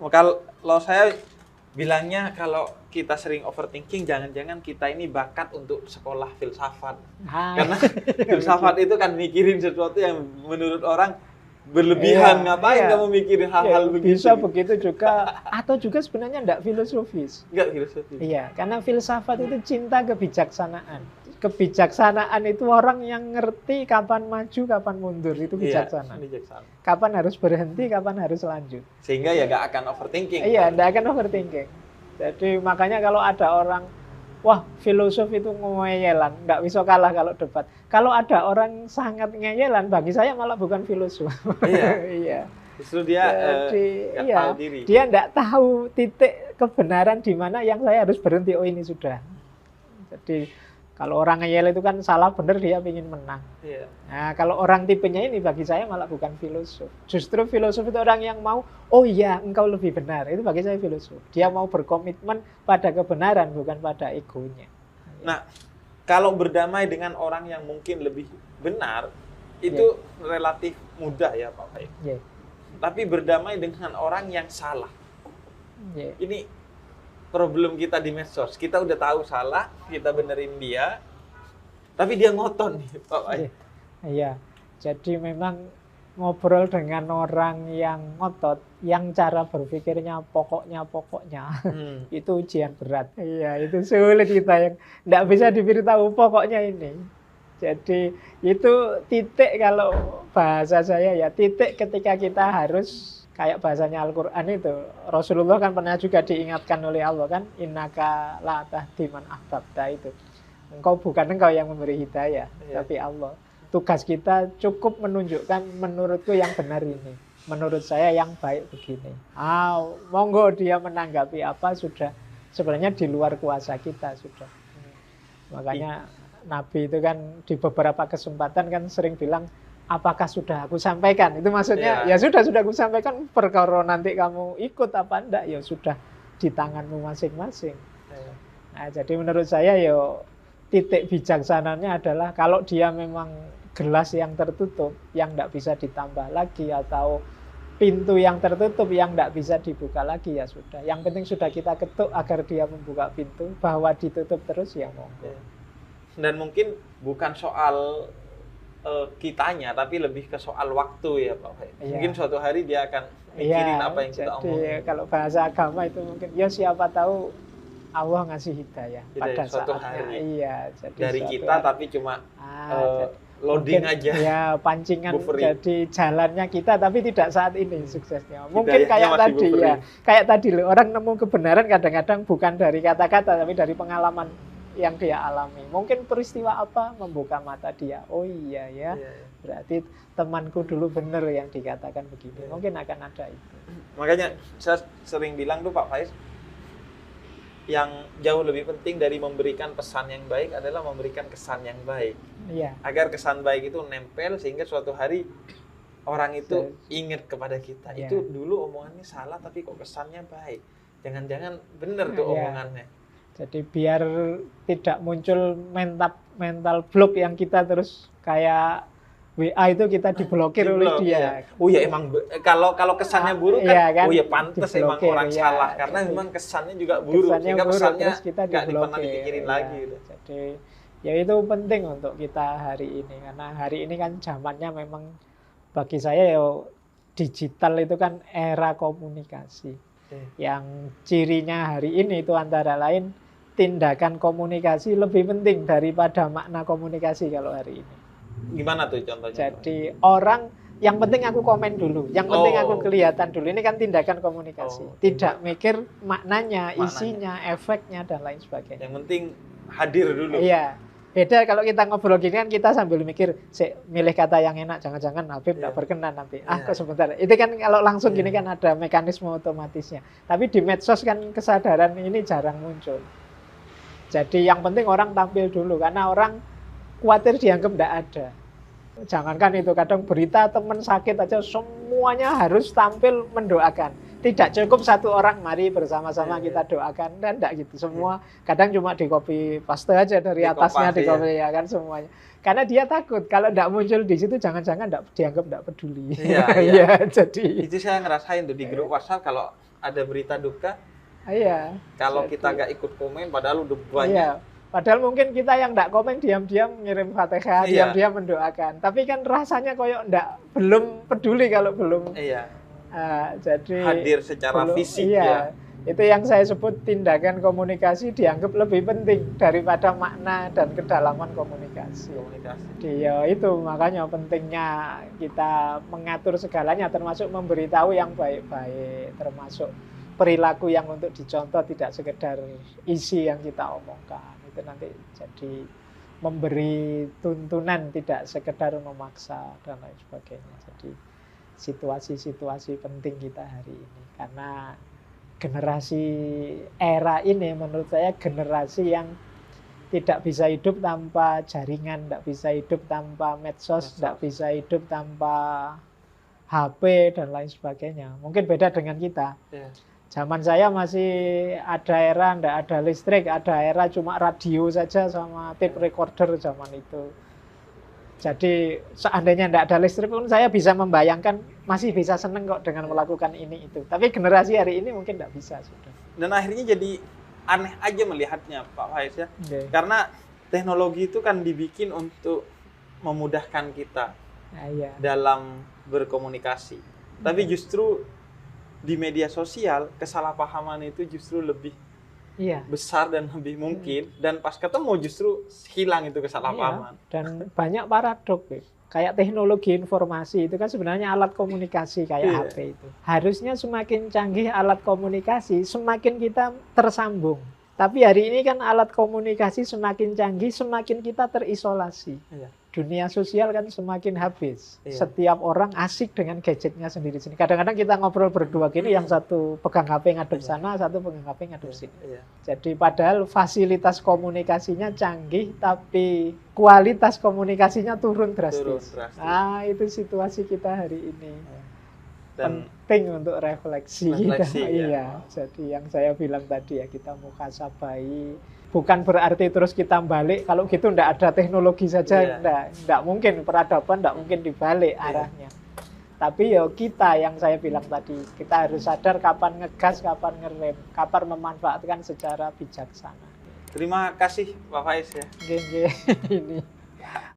Kalau saya bilangnya kalau kita sering overthinking, jangan-jangan kita ini bakat untuk sekolah filsafat. Karena filsafat itu kan mikirin sesuatu yang menurut orang berlebihan. Ngapain kamu mikirin hal-hal begitu? Bisa begitu juga, atau juga sebenarnya enggak filosofis. Enggak filosofis. Iya, karena filsafat itu cinta kebijaksanaan. Kebijaksanaan itu orang yang ngerti kapan maju, kapan mundur, itu bijaksana. Kapan harus berhenti, kapan harus lanjut. Sehingga ya nggak akan overthinking. Iya, nggak akan overthinking. Jadi makanya kalau ada orang, wah filosof itu ngeyelan, nggak bisa kalah kalau debat. Kalau ada orang sangat ngeyelan, bagi saya malah bukan filosof. Iya. Iya. Justru dia tahu diri. Dia nggak tahu titik kebenaran di mana yang saya harus berhenti. Oh ini sudah. Jadi kalau orang ngeyel itu kan salah benar, dia ingin menang. Iya. Nah, kalau orang tipenya ini bagi saya malah bukan filosof. Justru filosof itu orang yang mau, oh iya engkau lebih benar. Itu bagi saya filosof. Dia mau berkomitmen pada kebenaran, bukan pada egonya. Nah, kalau berdamai dengan orang yang mungkin lebih benar, itu relatif mudah ya Pak Faik. Tapi berdamai dengan orang yang salah. Ini problem kita di medsos, kita udah tahu salah, kita benerin dia, tapi dia ngotot nih, Pak Faik. Iya, jadi memang ngobrol dengan orang yang ngotot, yang cara berpikirnya pokoknya, itu ujian berat. Iya, itu sulit kita yang nggak bisa diberitahu pokoknya ini. Jadi itu titik, kalau bahasa saya ya, titik ketika kita harus kayak bahasanya Al-Quran itu, Rasulullah kan pernah juga diingatkan oleh Allah kan, innaka la tahdi man ahbabta itu. Bukan engkau yang memberi hidayah, tapi Allah. Tugas kita cukup menunjukkan menurutku yang benar ini. Menurut saya yang baik begini. Monggo dia menanggapi apa sudah sebenarnya di luar kuasa kita sudah. Makanya Nabi itu kan di beberapa kesempatan kan sering bilang, apakah sudah aku sampaikan? Itu maksudnya, ya sudah aku sampaikan, perkara nanti kamu ikut apa enggak, ya sudah di tanganmu masing-masing. Nah, jadi menurut saya ya titik bijaksananya adalah kalau dia memang gelas yang tertutup, yang enggak bisa ditambah lagi, atau pintu yang tertutup yang enggak bisa dibuka lagi, ya sudah. Yang penting sudah kita ketuk agar dia membuka pintu, bahwa ditutup terus ya monggo. Dan mungkin bukan soal kitanya, tapi lebih ke soal waktu ya Pak Faik. Mungkin suatu hari dia akan mikirin apa yang kita omongin. Kalau bahasa agama itu mungkin, ya siapa tahu Allah ngasih hidayah pada suatu saatnya. Hari. Jadi dari kita hari. Tapi cuma loading mungkin, aja. Ya pancingan buffering. Jadi jalannya kita, tapi tidak saat ini suksesnya. Mungkin kayak tadi buffering. Kayak tadi loh, orang nemu kebenaran kadang-kadang bukan dari kata-kata, tapi dari pengalaman yang dia alami. Mungkin peristiwa apa membuka mata dia. Oh iya ya. Berarti temanku dulu benar yang dikatakan begini. Mungkin akan ada itu. Makanya saya sering bilang tuh Pak Faiz, yang jauh lebih penting dari memberikan pesan yang baik adalah memberikan kesan yang baik. Agar kesan baik itu nempel sehingga suatu hari orang itu ingat kepada kita. Itu dulu omongannya salah tapi kok kesannya baik. Jangan-jangan benar tuh omongannya. Jadi biar tidak muncul mental block yang kita terus kayak WA itu kita diblokir oleh dia. Oh ya emang kalau kesannya buruk kan, oh ya pantas emang orang salah karena memang kesannya juga buruk sehingga pesannya nggak pernah dipikirin lagi. Jadi ya itu penting untuk kita hari ini, karena hari ini kan zamannya memang bagi saya ya digital itu kan era komunikasi. Yang cirinya hari ini itu antara lain tindakan komunikasi lebih penting daripada makna komunikasi kalau hari ini. Gimana tuh contohnya? Jadi orang, yang penting aku komen dulu, yang penting aku kelihatan dulu. Ini kan tindakan komunikasi. Tidak mikir maknanya, isinya, efeknya, dan lain sebagainya. Yang penting hadir dulu. Iya. Beda kalau kita ngobrol gini kan kita sambil mikir, milih kata yang enak, jangan-jangan Habib tidak berkenan nanti. Kok sebentar. Itu kan kalau langsung gini kan ada mekanisme otomatisnya. Tapi di medsos kan kesadaran ini jarang muncul. Jadi yang penting orang tampil dulu, karena orang khawatir dianggap tidak ada. Jangankan itu, kadang berita teman sakit aja semuanya harus tampil mendoakan. Tidak cukup satu orang, mari bersama-sama kita doakan, dan enggak gitu. Semua kadang cuma di copy paste aja dari atasnya, di copy ya kan semuanya. Karena dia takut kalau enggak muncul di situ jangan-jangan dianggap enggak peduli. Iya. Jadi itu saya ngerasain tuh di grup WhatsApp, kalau ada berita duka, iya. Kalau kita nggak ikut komen, padahal udah banyak. Iya. Padahal mungkin kita yang nggak komen diam-diam ngirim Fatihah, diam-diam mendoakan. Tapi kan rasanya koyok belum peduli kalau belum. Iya. Jadi hadir secara fisik ya. Itu yang saya sebut tindakan komunikasi dianggap lebih penting daripada makna dan kedalaman komunikasi. Ya itu makanya pentingnya kita mengatur segalanya, termasuk memberitahu yang baik-baik, termasuk perilaku yang untuk dicontoh, tidak sekedar isi yang kita omongkan. Itu nanti jadi memberi tuntunan, tidak sekedar memaksa dan lain sebagainya. Jadi situasi-situasi penting kita hari ini, karena generasi era ini menurut saya generasi yang tidak bisa hidup tanpa jaringan, tidak bisa hidup tanpa medsos, tidak bisa hidup tanpa HP dan lain sebagainya. Mungkin beda dengan kita. Zaman saya masih ada era tidak ada listrik, ada era cuma radio saja sama tape recorder zaman itu. Jadi seandainya tidak ada listrik pun saya bisa membayangkan masih bisa seneng kok dengan melakukan ini itu. Tapi generasi hari ini mungkin tidak bisa sudah. Dan akhirnya jadi aneh aja melihatnya Pak Faiz ya. Karena teknologi itu kan dibikin untuk memudahkan kita dalam berkomunikasi. Tapi justru di media sosial kesalahpahaman itu justru lebih besar dan lebih mungkin, dan pas ketemu justru hilang itu kesalahpahaman. Dan banyak paradok kayak teknologi informasi itu kan sebenarnya alat komunikasi kayak HP itu. Harusnya semakin canggih alat komunikasi, semakin kita tersambung. Tapi hari ini kan alat komunikasi semakin canggih, semakin kita terisolasi. Dunia sosial kan semakin habis. Setiap orang asik dengan gadgetnya sendiri-sendiri. Kadang-kadang kita ngobrol berdua gini, yang satu pegang HP ngadep sana, satu pegang HP ngadep sini. Jadi padahal fasilitas komunikasinya canggih, tapi kualitas komunikasinya turun drastis. Ah, itu situasi kita hari ini. Dan penting untuk refleksi kita. Iya. Jadi yang saya bilang tadi ya, kita muhasabai. Bukan berarti terus kita balik, kalau gitu enggak ada teknologi saja, enggak mungkin, peradaban enggak mungkin dibalik arahnya. Tapi ya kita yang saya bilang tadi, kita harus sadar kapan ngegas, kapan ngerem, kapan memanfaatkan secara bijaksana. Terima kasih Pak Faiz ya. Ini